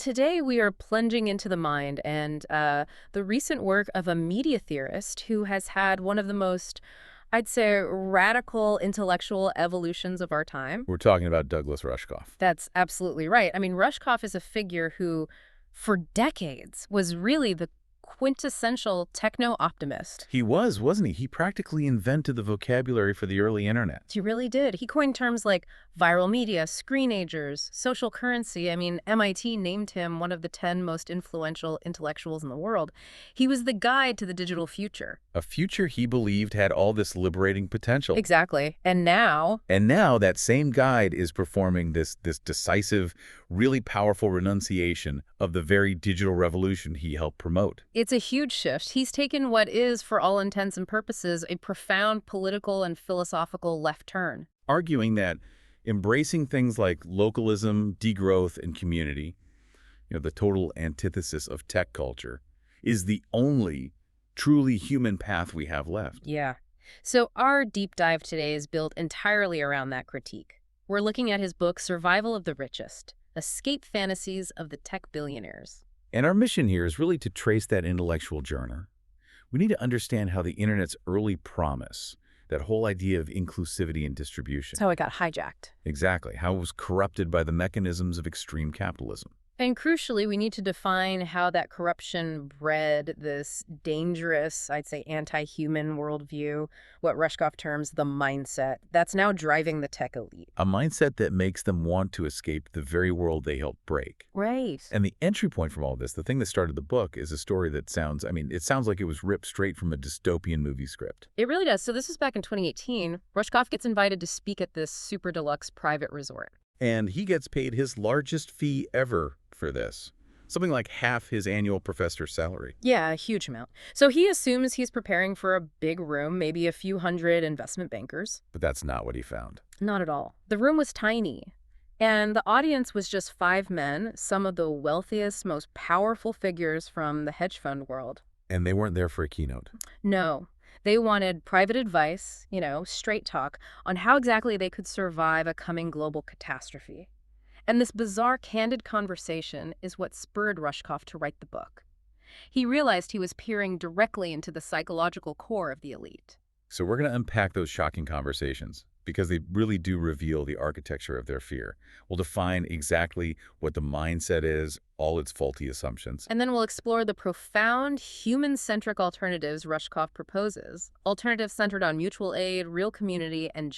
Today we are plunging into the mind and the recent work of a media theorist who has had one of the most, I'd say, radical intellectual evolutions of our time. We're talking about Douglas Rushkoff. That's absolutely right. I mean, Rushkoff is a figure who, for decades, was really the quintessential techno-optimist. He was, wasn't he? He practically invented the vocabulary for the early internet. He really did. He coined terms like viral media, screenagers, social currency. I mean, MIT named him one of the 10 most influential intellectuals in the world. He was the guide to the digital future. A future he believed had all this liberating potential. Exactly. And now that same guide is performing this decisive, really powerful renunciation of the very digital revolution he helped promote. it's a huge shift. He's taken what is, for all intents and purposes, a profound political and philosophical left turn. Arguing that embracing things like localism, degrowth, and community, the total antithesis of tech culture, is the only truly human path we have left. Yeah. So our deep dive today is built entirely around that critique. We're looking at his book, Survival of the Richest: Escape Fantasies of the Tech Billionaires. And our mission here is really to trace that intellectual journey. We need to understand how the internet's early promise, that whole idea of inclusivity and distribution, That's how it got hijacked. exactly, how it was corrupted by the mechanisms of extreme capitalism. And crucially, we need to define how that corruption bred this dangerous, I'd say, anti-human worldview, what Rushkoff terms the mindset, that's now driving the tech elite. A mindset that makes them want to escape the very world they helped break. Right. And the entry point from all this, the thing that started the book, is a story that sounds, it sounds like it was ripped straight from a dystopian movie script. It really does. So this was back in 2018. Rushkoff gets invited to speak at this super deluxe private resort. And he gets paid his largest fee ever for this. Something like half his annual professor's salary. Yeah, a huge amount. So he assumes he's preparing for a big room, maybe a few hundred investment bankers. But that's not what he found. Not at all. The room was tiny. And the audience was just 5 men, some of the wealthiest, most powerful figures from the hedge fund world. And they weren't there for a keynote. No. They wanted private advice, straight talk, on how exactly they could survive a coming global catastrophe. And this bizarre, candid conversation is what spurred Rushkoff to write the book. He realized he was peering directly into the psychological core of the elite. So we're going to unpack those shocking conversations because they really do reveal the architecture of their fear. We'll define exactly what the mindset is, all its faulty assumptions. And then we'll explore the profound human-centric alternatives Rushkoff proposes, alternatives centered on mutual aid, real community, and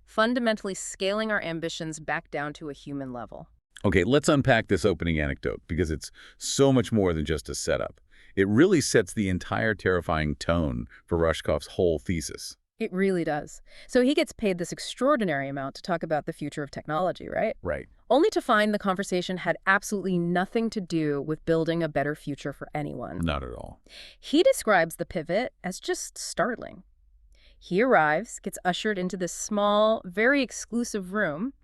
fundamentally scaling our ambitions back down to a human level. Okay, let's unpack this opening anecdote because it's so much more than just a setup. It really sets the entire terrifying tone for Rushkoff's whole thesis. It really does. So he gets paid this extraordinary amount to talk about the future of technology, right? Right. Only to find the conversation had absolutely nothing to do with building a better future for anyone. Not at all. He describes the pivot as just startling. He arrives, gets ushered into this small, very exclusive room,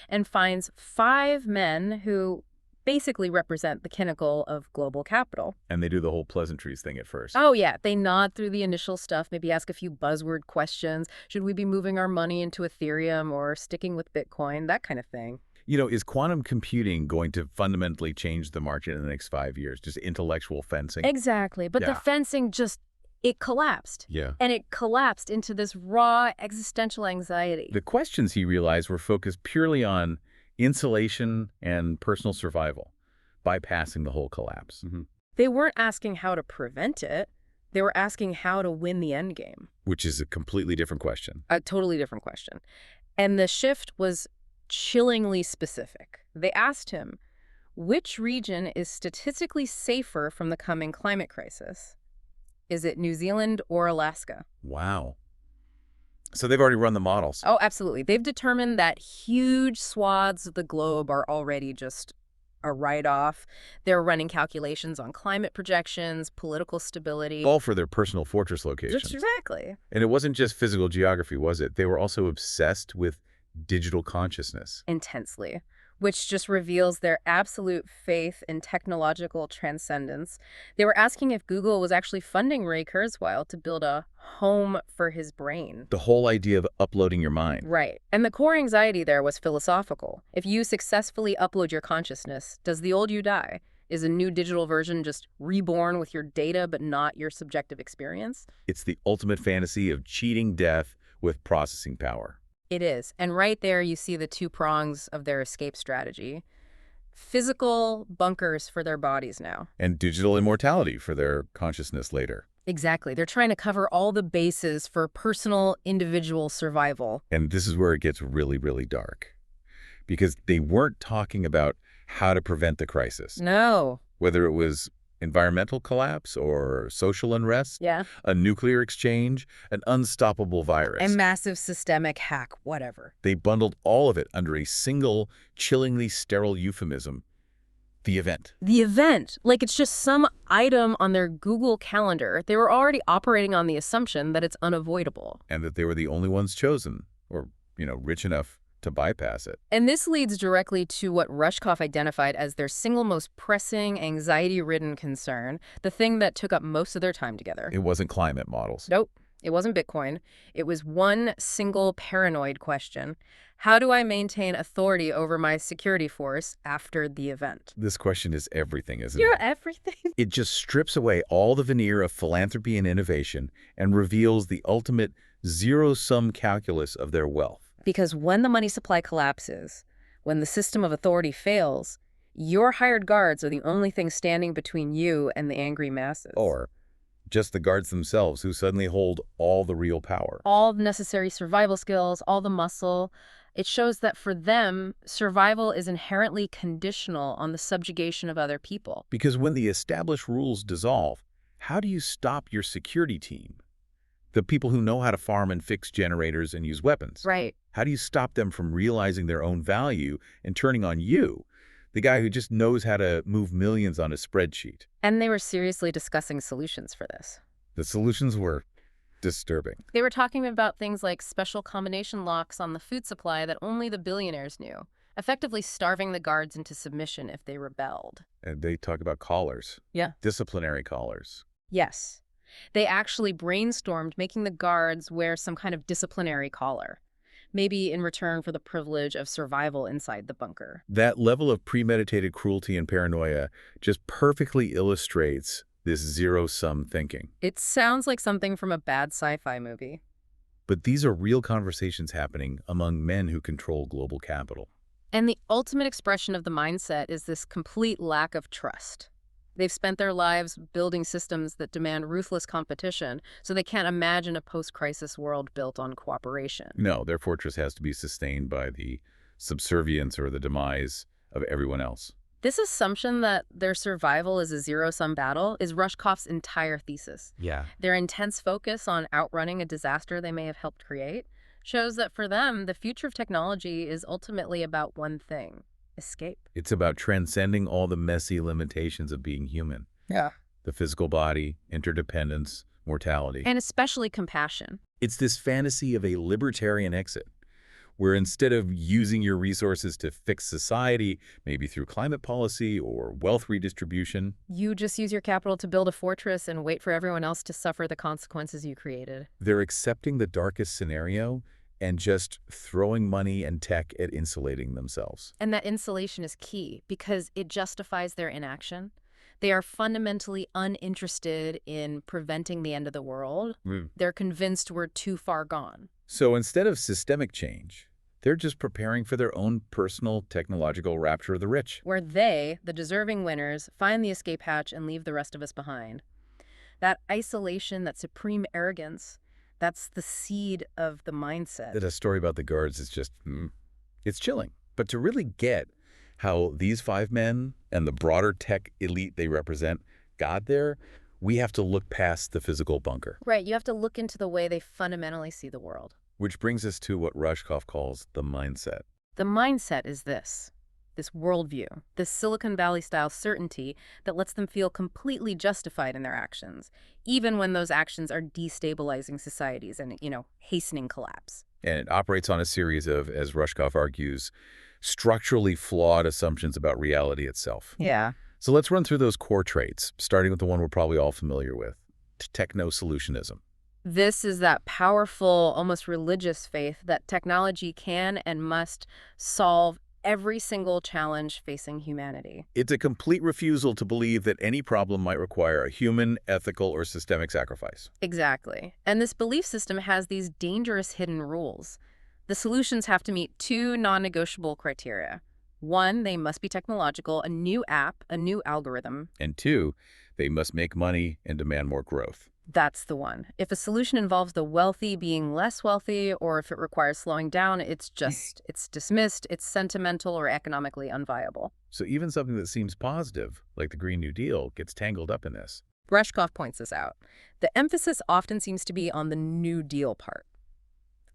and finds 5 men who basically represent the pinnacle of global capital. And they do the whole pleasantries thing at first. Oh, yeah. They nod through the initial stuff, maybe ask a few buzzword questions. Should we be moving our money into Ethereum or sticking with Bitcoin? That kind of thing. Is quantum computing going to fundamentally change the market in the next 5 years? Just intellectual fencing? Exactly. But the fencing it collapsed. Yeah. And it collapsed into this raw existential anxiety. The questions, he realized, were focused purely on insulation and personal survival, bypassing the whole collapse. They weren't asking how to prevent it. They were asking how to win the end game. Which is a completely different question. A totally different question. And the shift was chillingly specific. They asked him, which region is statistically safer from the coming climate crisis? Is it New Zealand or Alaska? Wow. So they've already run the models. Oh, absolutely. They've determined that huge swaths of the globe are already just a write-off. They're running calculations on climate projections, political stability. All for their personal fortress locations. Just exactly. And it wasn't just physical geography, was it? They were also obsessed with digital consciousness. Intensely. Which just reveals their absolute faith in technological transcendence. They were asking if Google was actually funding Ray Kurzweil to build a home for his brain. The whole idea of uploading your mind. Right. And the core anxiety there was philosophical. If you successfully upload your consciousness, does the old you die? Is a new digital version just reborn with your data but not your subjective experience? It's the ultimate fantasy of cheating death with processing power. It is. And right there you see the two prongs of their escape strategy. Physical bunkers for their bodies now. And digital immortality for their consciousness later. Exactly. They're trying to cover all the bases for personal, individual survival. And this is where it gets really, really dark. Because they weren't talking about how to prevent the crisis. No. Whether it was environmental collapse or social unrest, Yeah. a nuclear exchange, an unstoppable virus. A massive systemic hack, whatever. They bundled all of it under a single, chillingly sterile euphemism: the event. The event, like it's just some item on their Google Calendar. They were already operating on the assumption that it's unavoidable. And that they were the only ones chosen, or, rich enough to bypass it. And this leads directly to what Rushkoff identified as their single most pressing, anxiety-ridden concern, the thing that took up most of their time together. It wasn't climate models. Nope. It wasn't Bitcoin. It was one single paranoid question. How do I maintain authority over my security force after the event? This question is everything, isn't You're it? everything. It just strips away all the veneer of philanthropy and innovation and reveals the ultimate zero-sum calculus of their wealth. Because when the money supply collapses, when the system of authority fails, your hired guards are the only thing standing between you and the angry masses. Or just the guards themselves, who suddenly hold all the real power. All the necessary survival skills, all the muscle. It shows that for them, survival is inherently conditional on the subjugation of other people. Because when the established rules dissolve, how do you stop your security team? The people who know how to farm and fix generators and use weapons. Right. How do you stop them from realizing their own value and turning on you, the guy who just knows how to move millions on a spreadsheet? And they were seriously discussing solutions for this. The solutions were disturbing. They were talking about things like special combination locks on the food supply that only the billionaires knew, effectively starving the guards into submission if they rebelled. And they talk about collars. Yeah. Disciplinary collars. Yes. They actually brainstormed making the guards wear some kind of disciplinary collar, maybe in return for the privilege of survival inside the bunker. That level of premeditated cruelty and paranoia just perfectly illustrates this zero-sum thinking. It sounds like something from a bad sci-fi movie. But these are real conversations happening among men who control global capital. And the ultimate expression of the mindset is this complete lack of trust. They've spent their lives building systems that demand ruthless competition, so they can't imagine a post-crisis world built on cooperation. No, their fortress has to be sustained by the subservience or the demise of everyone else. This assumption that their survival is a zero-sum battle is Rushkoff's entire thesis. Yeah. Their intense focus on outrunning a disaster they may have helped create shows that for them, the future of technology is ultimately about one thing: escape. It's about transcending all the messy limitations of being human. Yeah. The physical body, interdependence, mortality. And especially compassion. It's this fantasy of a libertarian exit, where instead of using your resources to fix society, maybe through climate policy or wealth redistribution, You just use your capital to build a fortress and wait for everyone else to suffer the consequences you created. they're accepting the darkest scenario and just throwing money and tech at insulating themselves. And that insulation is key because it justifies their inaction. They are fundamentally uninterested in preventing the end of the world. They're convinced we're too far gone. So instead of systemic change, they're just preparing for their own personal technological rapture of the rich. Where they, the deserving winners, find the escape hatch and leave the rest of us behind. That isolation, that supreme arrogance, that's the seed of the mindset. That a story about the guards is just, it's chilling. But to really get how these five men and the broader tech elite they represent got there, we have to look past the physical bunker. Right, you have to look into the way they fundamentally see the world. Which brings us to what Rushkoff calls the mindset. The mindset is this worldview, this Silicon Valley-style certainty that lets them feel completely justified in their actions, even when those actions are destabilizing societies and, hastening collapse. And it operates on a series of, as Rushkoff argues, structurally flawed assumptions about reality itself. Yeah. So let's run through those core traits, starting with the one we're probably all familiar with, techno-solutionism. This is that powerful, almost religious faith that technology can and must solve every single challenge facing humanity. It's a complete refusal to believe that any problem might require a human, ethical, or systemic sacrifice. Exactly. And this belief system has these dangerous hidden rules. The solutions have to meet two non-negotiable criteria. One, they must be technological, a new app, a new algorithm. And two, they must make money and demand more growth. That's the one. If a solution involves the wealthy being less wealthy, or if it requires slowing down, it's dismissed, it's sentimental or economically unviable. So even something that seems positive, like the Green New Deal, gets tangled up in this. Rushkoff points this out. The emphasis often seems to be on the New Deal part.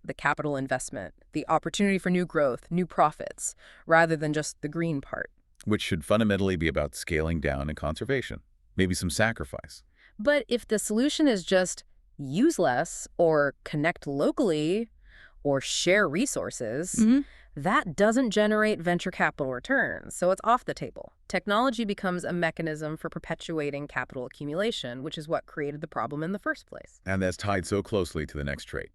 The capital investment, the opportunity for new growth, new profits, rather than just the green part. Which should fundamentally be about scaling down and conservation. Maybe some sacrifice. But if the solution is just use less or connect locally or share resources, that doesn't generate venture capital returns, so it's off the table. Technology becomes a mechanism for perpetuating capital accumulation, which is what created the problem in the first place. And that's tied so closely to the next trait,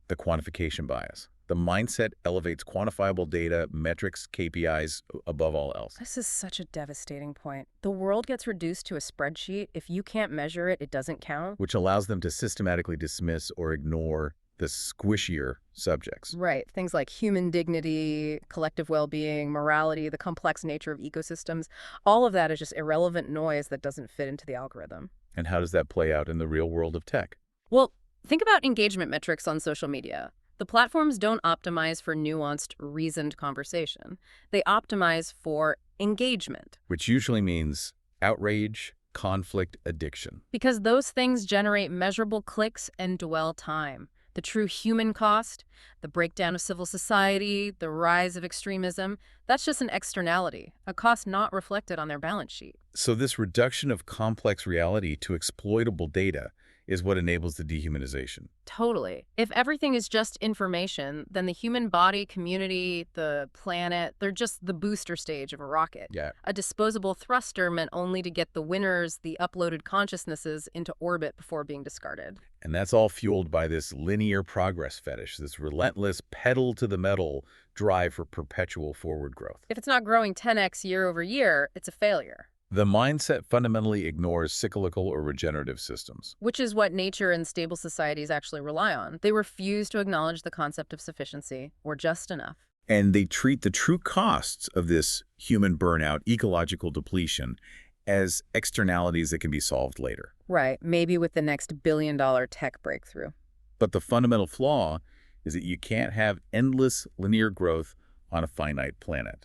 the quantification bias. The mindset elevates quantifiable data, metrics, KPIs above all else. This is such a devastating point. The world gets reduced to a spreadsheet. If you can't measure it, it doesn't count. Which allows them to systematically dismiss or ignore the squishier subjects. Right. Things like human dignity, collective well-being, morality, the complex nature of ecosystems. All of that is just irrelevant noise that doesn't fit into the algorithm. And how does that play out in the real world of tech? Well, think about engagement metrics on social media. The platforms don't optimize for nuanced, reasoned conversation. They optimize for engagement. Which usually means outrage, conflict, addiction. Because those things generate measurable clicks and dwell time. The true human cost, the breakdown of civil society, the rise of extremism, that's just an externality, a cost not reflected on their balance sheet. So this reduction of complex reality to exploitable data is what enables the dehumanization. Totally. If everything is just information, then the human body, community, the planet, they're just the booster stage of a rocket. Yeah. A disposable thruster meant only to get the winners, the uploaded consciousnesses, into orbit before being discarded. And that's all fueled by this linear progress fetish, this relentless pedal-to-the-metal drive for perpetual forward growth. If it's not growing 10x year over year, it's a failure. The mindset fundamentally ignores cyclical or regenerative systems. Which is what nature and stable societies actually rely on. They refuse to acknowledge the concept of sufficiency, or just enough. And they treat the true costs of this human burnout, ecological depletion, as externalities that can be solved later. Right, maybe with the next billion-dollar tech breakthrough. But the fundamental flaw is that you can't have endless linear growth on a finite planet.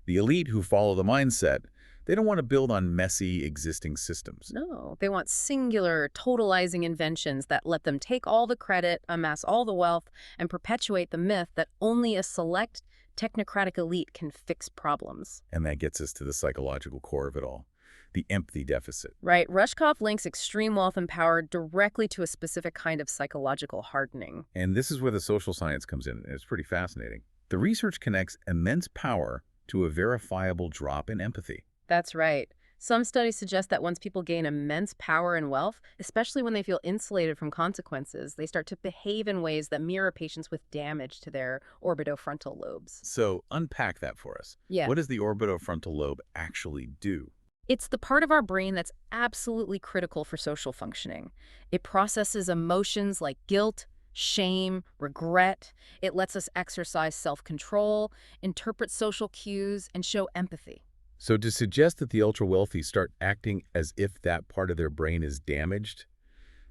The elite who follow the mindset, they don't want to build on messy existing systems. No, they want singular, totalizing inventions that let them take all the credit, amass all the wealth, and perpetuate the myth that only a select technocratic elite can fix problems. And that gets us to the psychological core of it all, the empathy deficit. Right. Rushkoff links extreme wealth and power directly to a specific kind of psychological hardening. And this is where the social science comes in. It's pretty fascinating. The research connects immense power to a verifiable drop in empathy. That's right. Some studies suggest that once people gain immense power and wealth, especially when they feel insulated from consequences, they start to behave in ways that mirror patients with damage to their orbitofrontal lobes. So unpack that for us. Yeah. What does the orbitofrontal lobe actually do? It's the part of our brain that's absolutely critical for social functioning. It processes emotions like guilt, shame, regret. It lets us exercise self-control, interpret social cues, and show empathy. So to suggest that the ultra-wealthy start acting as if that part of their brain is damaged,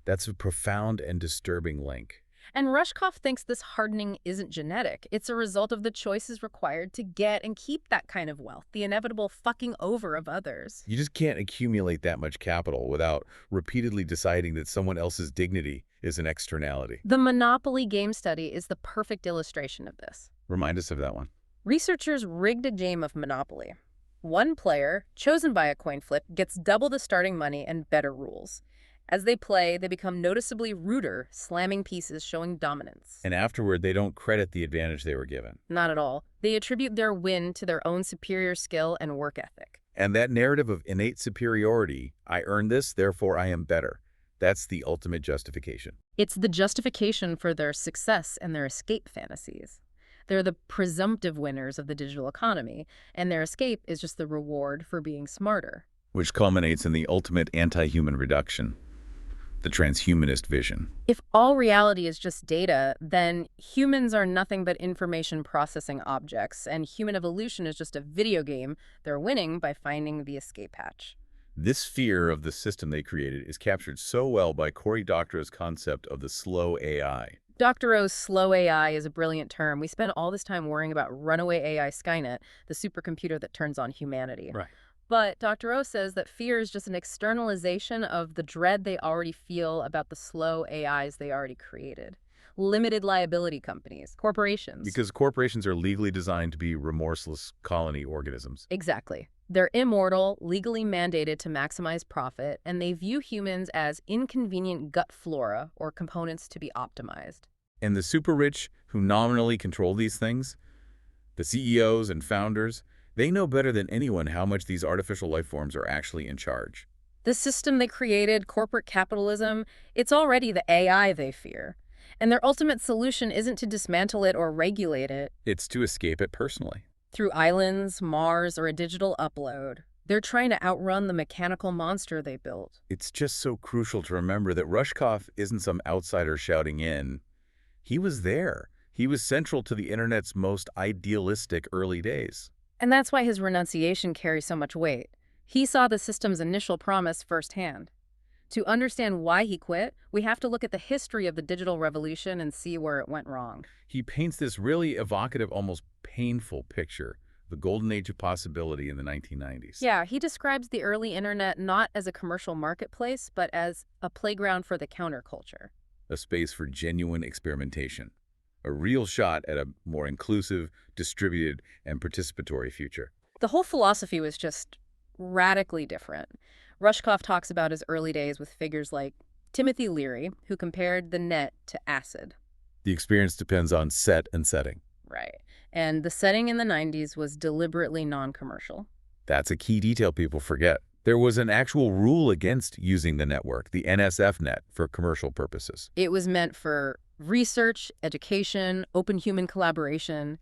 that's a profound and disturbing link. And Rushkoff thinks this hardening isn't genetic. It's a result of the choices required to get and keep that kind of wealth, the inevitable fucking over of others. You just can't accumulate that much capital without repeatedly deciding that someone else's dignity is an externality. The Monopoly game study is the perfect illustration of this. Remind us of that one. Researchers rigged a game of Monopoly. One player, chosen by a coin flip, gets double the starting money and better rules. As they play, they become noticeably ruder, slamming pieces, showing dominance. And afterward, they don't credit the advantage they were given. Not at all. They attribute their win to their own superior skill and work ethic. And that narrative of innate superiority, I earned this, therefore I am better, That's the ultimate justification. It's the justification for their success and their escape fantasies. They're the presumptive winners of the digital economy, and their escape is just the reward for being smarter. Which culminates in the ultimate anti-human reduction, the transhumanist vision. If all reality is just data, then humans are nothing but information processing objects, and human evolution is just a video game they're winning by finding the escape hatch. This fear of the system they created is captured so well by Cory Doctorow's concept of the slow AI. Dr. O's slow AI is a brilliant term. We spend all this time worrying about runaway AI Skynet, the supercomputer that turns on humanity. Right. But Dr. O says that fear is just an externalization of the dread they already feel about the slow AIs they already created. Limited liability companies, corporations. Because corporations are legally designed to be remorseless colony organisms. Exactly. They're immortal, legally mandated to maximize profit, and they view humans as inconvenient gut flora or components to be optimized. And the super rich who nominally control these things, the CEOs and founders, they know better than anyone how much these artificial life forms are actually in charge. The system they created, corporate capitalism, it's already the AI they fear. And their ultimate solution isn't to dismantle it or regulate it. It's to escape it personally. Through islands, Mars, or a digital upload. They're trying to outrun the mechanical monster they built. It's just so crucial to remember that Rushkoff isn't some outsider shouting in. He was there. He was central to the internet's most idealistic early days. And that's why his renunciation carries so much weight. He saw the system's initial promise firsthand. To understand why he quit, we have to look at the history of the digital revolution and see where it went wrong. He paints this really evocative, almost painful picture, the golden age of possibility in the 1990s. Yeah, he describes the early internet not as a commercial marketplace, but as a playground for the counterculture. A space for genuine experimentation. A real shot at a more inclusive, distributed, and participatory future. The whole philosophy was just radically different. Rushkoff talks about his early days with figures like Timothy Leary, who compared the net to acid. The experience depends on set and setting. Right. And the setting in the 90s was deliberately non-commercial. That's a key detail people forget. There was an actual rule against using the network, the NSF net, for commercial purposes. It was meant for research, education, open human collaboration.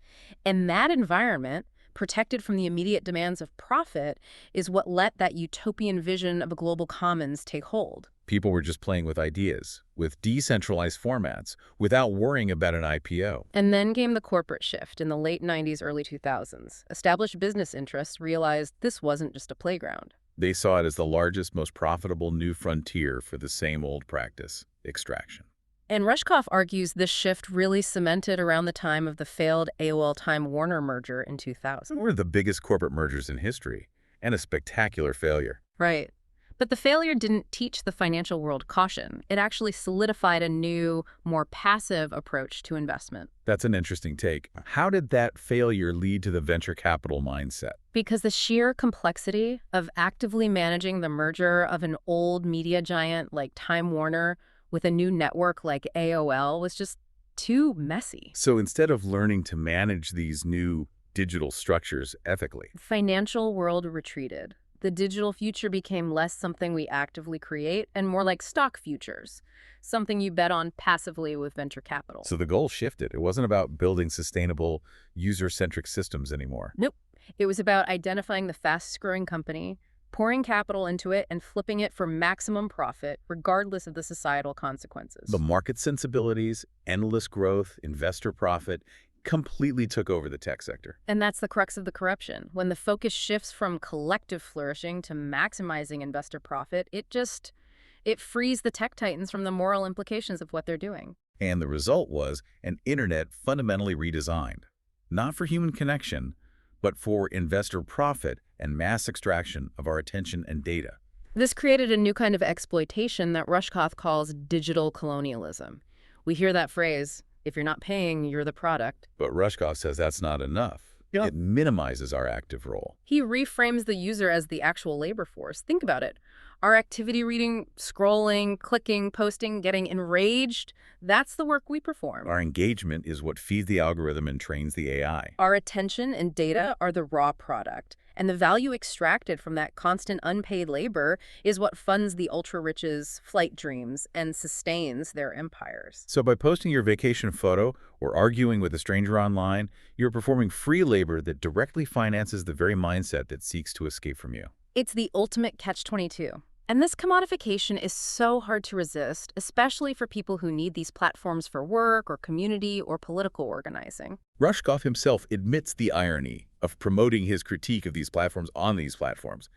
And that environment, protected from the immediate demands of profit, is what let that utopian vision of a global commons take hold. People were just playing with ideas, with decentralized formats, without worrying about an IPO. And then came the corporate shift in the late 90s, early 2000s. Established business interests realized this wasn't just a playground. They saw it as the largest, most profitable new frontier for the same old practice, extraction. And Rushkoff argues this shift really cemented around the time of the failed AOL-Time Warner merger in 2000. One of the biggest corporate mergers in history, and a spectacular failure. Right. But the failure didn't teach the financial world caution. It actually solidified a new, more passive approach to investment. That's an interesting take. How did that failure lead to the venture capital mindset? Because the sheer complexity of actively managing the merger of an old media giant like Time Warner with a new network like AOL was just too messy. So instead of learning to manage these new digital structures ethically, The financial world retreated. The digital future became less something we actively create and more like stock futures, something you bet on passively with venture capital. so the goal shifted. It wasn't about building sustainable, user-centric systems anymore. Nope. It was about identifying the fastest-growing company, pouring capital into it, and flipping it for maximum profit, regardless of the societal consequences. The market sensibilities, endless growth, investor profit, completely took over the tech sector. And that's the crux of the corruption. When the focus shifts from collective flourishing to maximizing investor profit, it frees the tech titans from the moral implications of what they're doing. And the result was an internet fundamentally redesigned, not for human connection, but for investor profit and mass extraction of our attention and data. This created a new kind of exploitation that Rushkoff calls digital colonialism. We hear that phrase, if you're not paying, you're the product. But Rushkoff says that's not enough. It minimizes our active role. He reframes the user as the actual labor force. Think about it. Our activity reading, scrolling, clicking, posting, getting enraged, that's the work we perform. Our engagement is what feeds the algorithm and trains the AI. Our attention and data are the raw product. And the value extracted from that constant unpaid labor is what funds the ultra-rich's flight dreams and sustains their empires. So by posting your vacation photo or arguing with a stranger online, you're performing free labor that directly finances the very mindset that seeks to escape from you. It's the ultimate catch-22. And this commodification is so hard to resist, especially for people who need these platforms for work or community or political organizing. Rushkoff himself admits the irony of promoting his critique of these platforms on these platforms.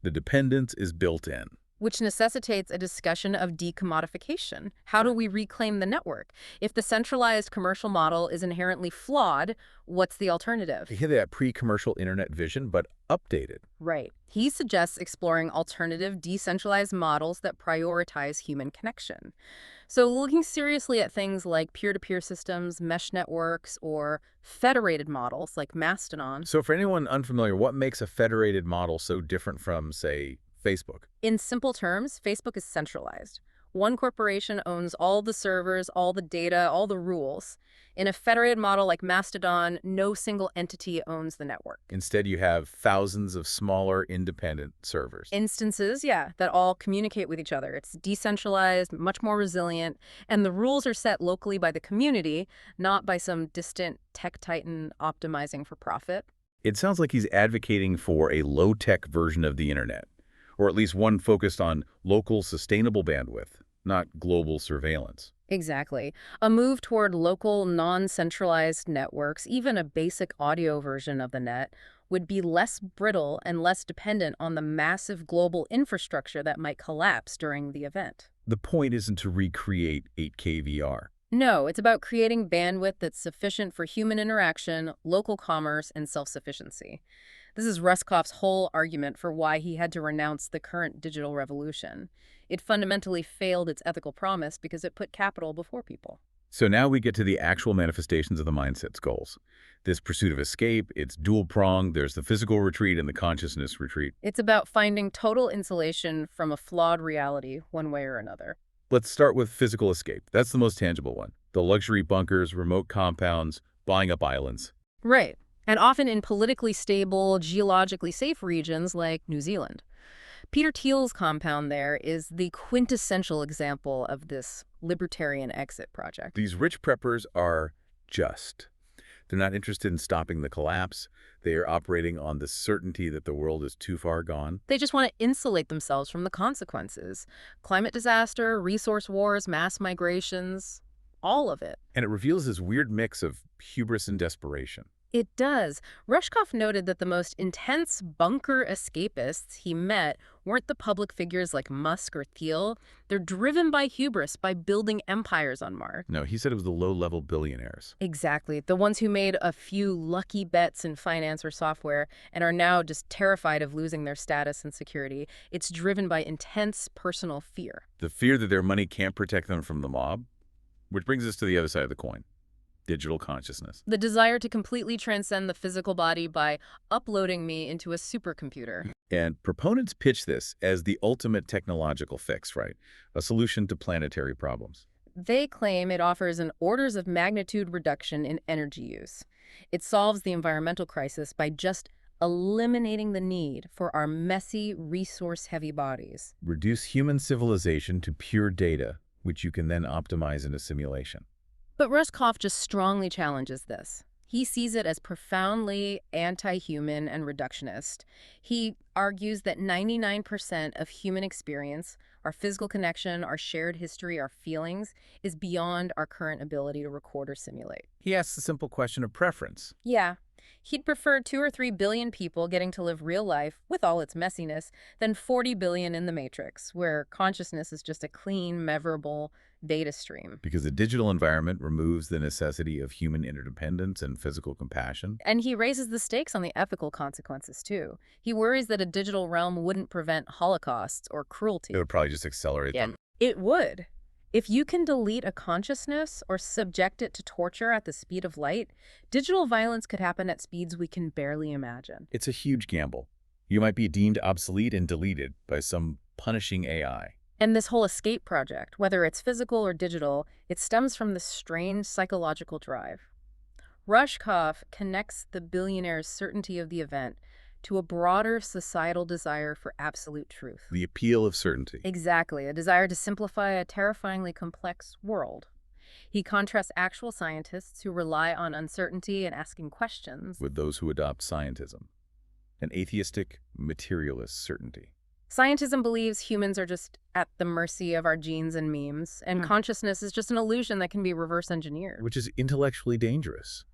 The dependence is built in. Which necessitates a discussion of decommodification. How do we reclaim the network? If the centralized commercial model is inherently flawed, what's the alternative? He had that pre-commercial internet vision, but updated. Right. He suggests exploring alternative, decentralized models that prioritize human connection. So looking seriously at things like peer-to-peer systems, mesh networks, or federated models like Mastodon. So for anyone unfamiliar, what makes a federated model so different from, say, Facebook? In simple terms, Facebook is centralized. One corporation owns all the servers, all the data, all the rules. In a federated model like Mastodon, no single entity owns the network. Instead, you have thousands of smaller, independent servers. Instances, yeah, that all communicate with each other. It's decentralized, much more resilient, and the rules are set locally by the community, not by some distant tech titan optimizing for profit. It sounds like he's advocating for a low-tech version of the internet, or at least one focused on local, sustainable bandwidth, not global surveillance. Exactly. A move toward local, non-centralized networks, even a basic audio version of the net, would be less brittle and less dependent on the massive global infrastructure that might collapse during the event. The point isn't to recreate 8K VR. No, it's about creating bandwidth that's sufficient for human interaction, local commerce, and self-sufficiency. This is Rushkoff's whole argument for why he had to renounce the current digital revolution. It fundamentally failed its ethical promise because it put capital before people. So now we get to the actual manifestations of the mindset's goals. This pursuit of escape, it's dual-pronged. There's the physical retreat and the consciousness retreat. It's about finding total insulation from a flawed reality, one way or another. Let's start with physical escape. That's the most tangible one. The luxury bunkers, remote compounds, buying up islands. Right. And often in politically stable, geologically safe regions like New Zealand. Peter Thiel's compound there is the quintessential example of this libertarian exit project. These rich preppers are just. They're not interested in stopping the collapse. They are operating on the certainty that the world is too far gone. They just want to insulate themselves from the consequences. Climate disaster, resource wars, mass migrations, all of it. And it reveals this weird mix of hubris and desperation. It does. Rushkoff noted that the most intense bunker escapists he met weren't the public figures like Musk or Thiel. They're driven by hubris, by building empires on Mars. No, he said it was the low-level billionaires. Exactly. The ones who made a few lucky bets in finance or software and are now just terrified of losing their status and security. It's driven by intense personal fear. The fear that their money can't protect them from the mob, which brings us to the other side of the coin. Digital consciousness. The desire to completely transcend the physical body by uploading me into a supercomputer. And proponents pitch this as the ultimate technological fix, right? A solution to planetary problems. They claim it offers an orders of magnitude reduction in energy use. It solves the environmental crisis by just eliminating the need for our messy, resource-heavy bodies. Reduce human civilization to pure data, which you can then optimize in a simulation. But Rushkoff just strongly challenges this. He sees it as profoundly anti-human and reductionist. He argues that 99% of human experience, our physical connection, our shared history, our feelings, is beyond our current ability to record or simulate. He asks the simple question of preference. Yeah, he'd prefer 2 or 3 billion people getting to live real life, with all its messiness, than 40 billion in the Matrix, where consciousness is just a clean, measurable data stream. Because the digital environment removes the necessity of human interdependence and physical compassion. And he raises the stakes on the ethical consequences, too. He worries that a digital realm wouldn't prevent holocausts or cruelty. It would probably just accelerate them. It would. If you can delete a consciousness or subject it to torture at the speed of light, digital violence could happen at speeds we can barely imagine. It's a huge gamble. You might be deemed obsolete and deleted by some punishing AI. And this whole escape project, whether it's physical or digital, it stems from this strange psychological drive. Rushkoff connects the billionaire's certainty of the event to a broader societal desire for absolute truth. The appeal of certainty. Exactly, a desire to simplify a terrifyingly complex world. He contrasts actual scientists who rely on uncertainty and asking questions. With those who adopt scientism. An atheistic, materialist certainty. Scientism believes humans are just at the mercy of our genes and memes, and consciousness is just an illusion that can be reverse engineered. Which is intellectually dangerous.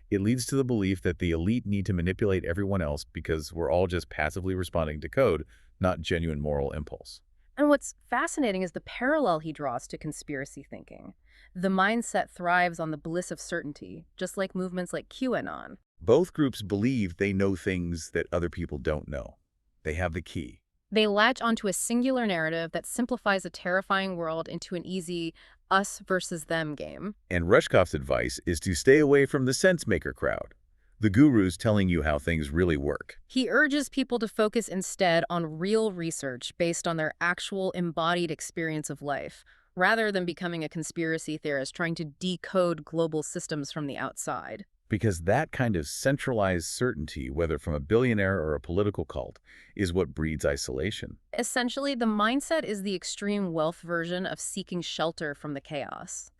It leads to the belief that the elite need to manipulate everyone else because we're all just passively responding to code, not genuine moral impulse. And what's fascinating is the parallel he draws to conspiracy thinking. The mindset thrives on the bliss of certainty, just like movements like QAnon. Both groups believe they know things that other people don't know. They have the key. They latch onto a singular narrative that simplifies a terrifying world into an easy us versus them game. And Rushkoff's advice is to stay away from the sense-maker crowd, the gurus telling you how things really work. He urges people to focus instead on real research based on their actual embodied experience of life, rather than becoming a conspiracy theorist trying to decode global systems from the outside. Because that kind of centralized certainty, whether from a billionaire or a political cult, is what breeds isolation. Essentially, the mindset is the extreme wealth version of seeking shelter from the chaos.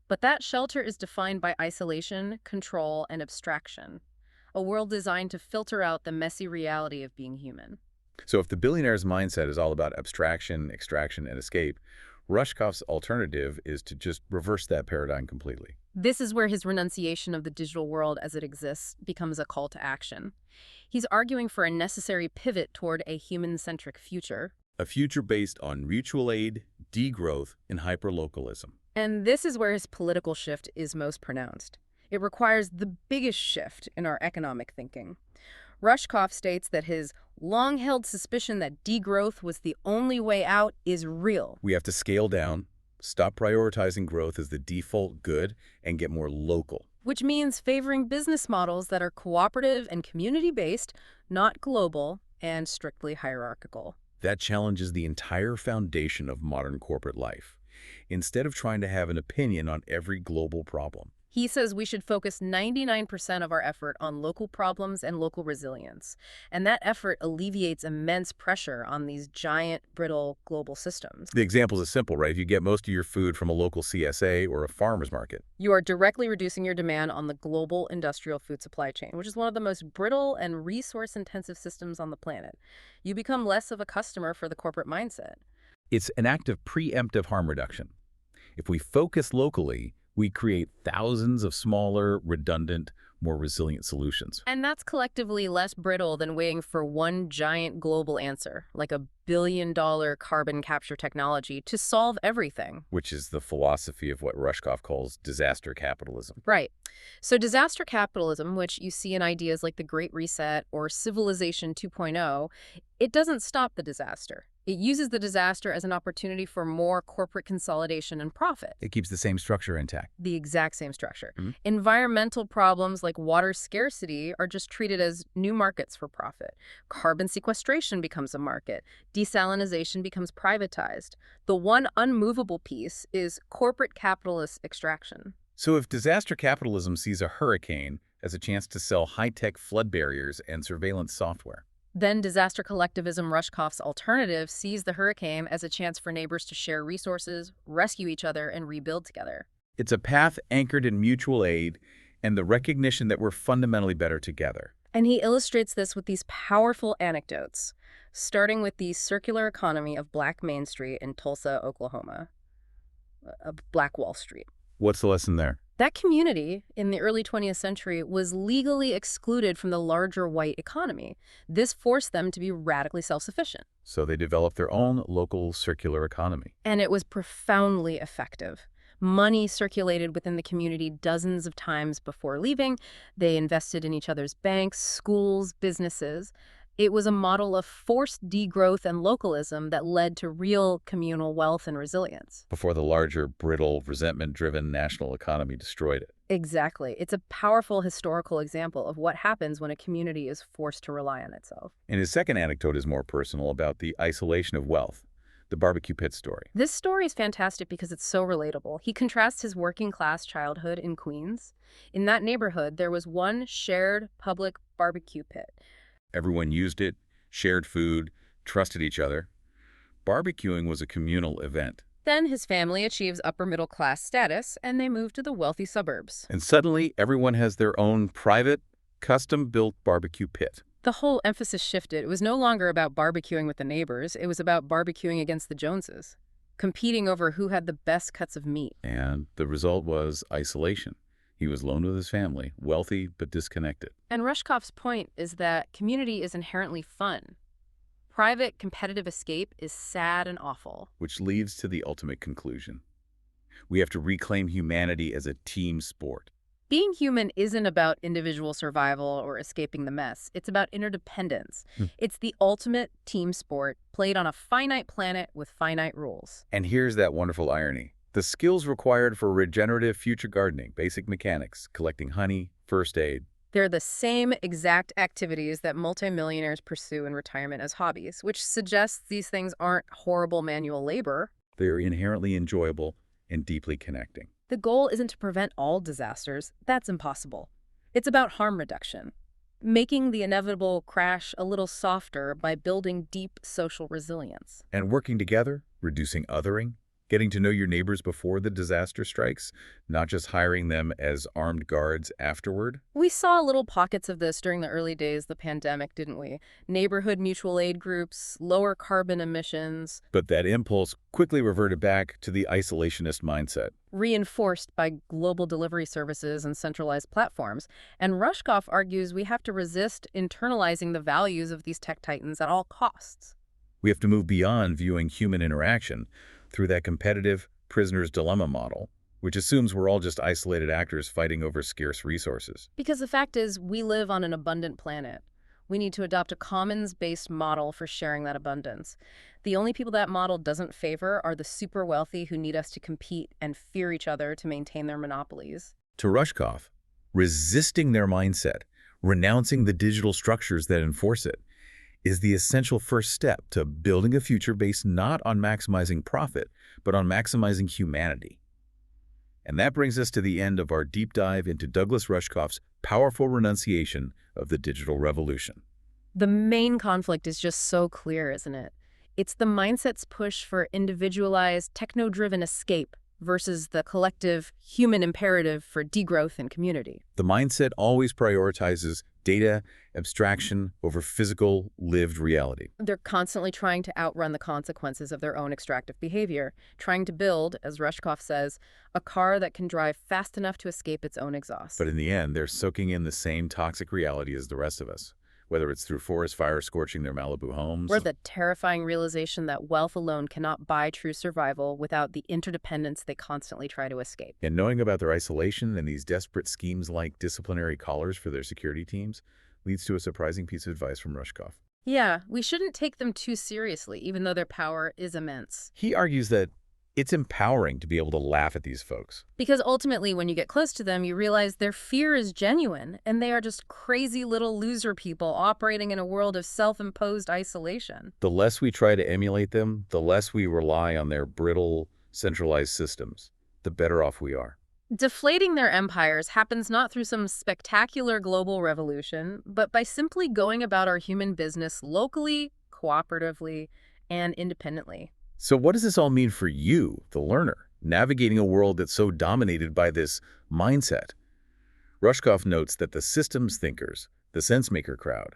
But that shelter is defined by isolation, control, and abstraction. A world designed to filter out the messy reality of being human. So if the billionaire's mindset is all about abstraction, extraction, and escape, Rushkoff's alternative is to just reverse that paradigm completely. This is where his renunciation of the digital world as it exists becomes a call to action. He's arguing for a necessary pivot toward a human-centric future. A future based on mutual aid, degrowth, and hyperlocalism. And this is where his political shift is most pronounced. It requires the biggest shift in our economic thinking. Rushkoff states that his long-held suspicion that degrowth was the only way out is real. We have to scale down, stop prioritizing growth as the default good, and get more local. Which means favoring business models that are cooperative and community-based, not global and strictly hierarchical. That challenges the entire foundation of modern corporate life. Instead of trying to have an opinion on every global problem, He says we should focus 99% of our effort on local problems and local resilience. And that effort alleviates immense pressure on these giant, brittle global systems. the example is simple, right? If you get most of your food from a local CSA or a farmer's market, You are directly reducing your demand on the global industrial food supply chain, which is one of the most brittle and resource-intensive systems on the planet. You become less of a customer for the corporate mindset. it's an act of preemptive harm reduction. If we focus locally, we create thousands of smaller, redundant, more resilient solutions. And that's collectively less brittle than waiting for one giant global answer, like a billion-dollar carbon capture technology, to solve everything. Which is the philosophy of what Rushkoff calls disaster capitalism. Right. So disaster capitalism, which you see in ideas like the Great Reset or Civilization 2.0, it doesn't stop the disaster. It uses the disaster as an opportunity for more corporate consolidation and profit. It keeps the same structure intact. The exact same structure. Mhm. Environmental problems like water scarcity are just treated as new markets for profit. Carbon sequestration becomes a market. Desalinization becomes privatized. The one unmovable piece is corporate capitalist extraction. So if disaster capitalism sees a hurricane as a chance to sell high-tech flood barriers and surveillance software, Then disaster collectivism, Rushkoff's alternative, sees the hurricane as a chance for neighbors to share resources, rescue each other, and rebuild together. it's a path anchored in mutual aid and the recognition that we're fundamentally better together. And he illustrates this with these powerful anecdotes, starting with the circular economy of Black Main Street in Tulsa, Oklahoma, Black Wall Street. What's the lesson there? That community in the early 20th century was legally excluded from the larger white economy. This forced them to be radically self-sufficient. So they developed their own local circular economy. And it was profoundly effective. Money circulated within the community dozens of times before leaving. They invested in each other's banks, schools, businesses. It was a model of forced degrowth and localism that led to real communal wealth and resilience. Before the larger, brittle, resentment-driven national economy destroyed it. Exactly. It's a powerful historical example of what happens when a community is forced to rely on itself. And his second anecdote is more personal, about the isolation of wealth, the barbecue pit story. This story is fantastic because it's so relatable. He contrasts his working-class childhood in Queens. In that neighborhood, there was one shared public barbecue pit. Everyone used it, shared food, trusted each other. Barbecuing was a communal event. Then his family achieves upper middle class status, and they move to the wealthy suburbs. And suddenly, everyone has their own private, custom-built barbecue pit. The whole emphasis shifted. It was no longer about barbecuing with the neighbors. It was about barbecuing against the Joneses, competing over who had the best cuts of meat. And the result was isolation. He was alone with his family, wealthy but disconnected. And Rushkoff's point is that community is inherently fun. Private, competitive escape is sad and awful. Which leads to the ultimate conclusion. We have to reclaim humanity as a team sport. Being human isn't about individual survival or escaping the mess. It's about interdependence. It's the ultimate team sport played on a finite planet with finite rules. And here's that wonderful irony. The skills required for regenerative future gardening, basic mechanics, collecting honey, first aid. They're the same exact activities that multimillionaires pursue in retirement as hobbies, which suggests these things aren't horrible manual labor. They are inherently enjoyable and deeply connecting. The goal isn't to prevent all disasters. That's impossible. It's about harm reduction, making the inevitable crash a little softer by building deep social resilience. And working together, reducing othering, getting to know your neighbors before the disaster strikes, not just hiring them as armed guards afterward. We saw little pockets of this during the early days of the pandemic, didn't we? Neighborhood mutual aid groups, lower carbon emissions. But that impulse quickly reverted back to the isolationist mindset. Reinforced by global delivery services and centralized platforms. And Rushkoff argues we have to resist internalizing the values of these tech titans at all costs. We have to move beyond viewing human interaction through that competitive prisoner's dilemma model, which assumes we're all just isolated actors fighting over scarce resources. Because the fact is, we live on an abundant planet. We need to adopt a commons-based model for sharing that abundance. The only people that model doesn't favor are the super wealthy who need us to compete and fear each other to maintain their monopolies. To Rushkoff, resisting their mindset, renouncing the digital structures that enforce it, is the essential first step to building a future based not on maximizing profit, but on maximizing humanity. And that brings us to the end of our deep dive into Douglas Rushkoff's powerful renunciation of the digital revolution. The main conflict is just so clear, isn't it? It's the mindset's push for individualized, techno-driven escape versus the collective human imperative for degrowth and community. The mindset always prioritizes data abstraction over physical, lived reality. They're constantly trying to outrun the consequences of their own extractive behavior, trying to build, as Rushkoff says, a car that can drive fast enough to escape its own exhaust. But in the end, they're soaking in the same toxic reality as the rest of us, whether it's through forest fires scorching their Malibu homes, or the terrifying realization that wealth alone cannot buy true survival without the interdependence they constantly try to escape. And knowing about their isolation and these desperate schemes like disciplinary collars for their security teams leads to a surprising piece of advice from Rushkoff. Yeah, we shouldn't take them too seriously, even though their power is immense. He argues that it's empowering to be able to laugh at these folks. Because ultimately, when you get close to them, you realize their fear is genuine, and they are just crazy little loser people operating in a world of self-imposed isolation. The less we try to emulate them, the less we rely on their brittle, centralized systems, the better off we are. Deflating their empires happens not through some spectacular global revolution, but by simply going about our human business locally, cooperatively, and independently. So what does this all mean for you, the learner, navigating a world that's so dominated by this mindset? Rushkoff notes that the systems thinkers, the sense-maker crowd,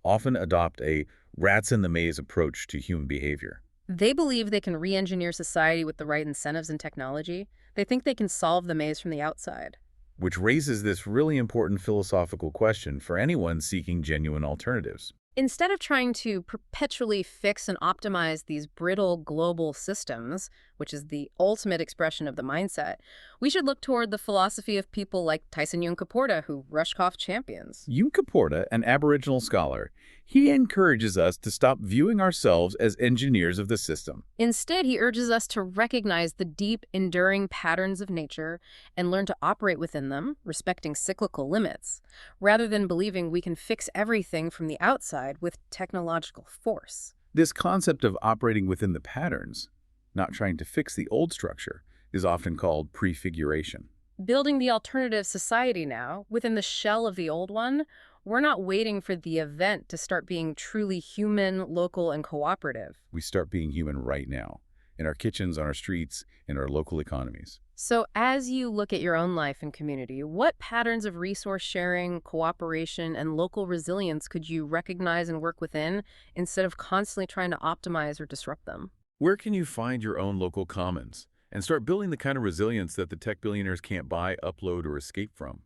often adopt a rats-in-the-maze approach to human behavior. They believe they can re-engineer society with the right incentives and technology. They think they can solve the maze from the outside. Which raises this really important philosophical question for anyone seeking genuine alternatives. Instead of trying to perpetually fix and optimize these brittle global systems, which is the ultimate expression of the mindset, we should look toward the philosophy of people like Tyson Yunkaporta, who Rushkoff champions. Yunkaporta, an Aboriginal scholar, he encourages us to stop viewing ourselves as engineers of the system. Instead, he urges us to recognize the deep, enduring patterns of nature and learn to operate within them, respecting cyclical limits, rather than believing we can fix everything from the outside with technological force. This concept of operating within the patterns, not trying to fix the old structure, is often called prefiguration. Building the alternative society now, within the shell of the old one, We're not waiting for the event to start being truly human, local, and cooperative. We start being human right now, in our kitchens, on our streets, in our local economies. So, as you look at your own life and community, what patterns of resource sharing, cooperation, and local resilience could you recognize and work within instead of constantly trying to optimize or disrupt them? Where can you find your own local commons and start building the kind of resilience that the tech billionaires can't buy, upload, or escape from?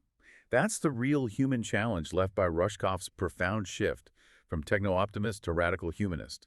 That's the real human challenge left by Rushkoff's profound shift from techno-optimist to radical humanist.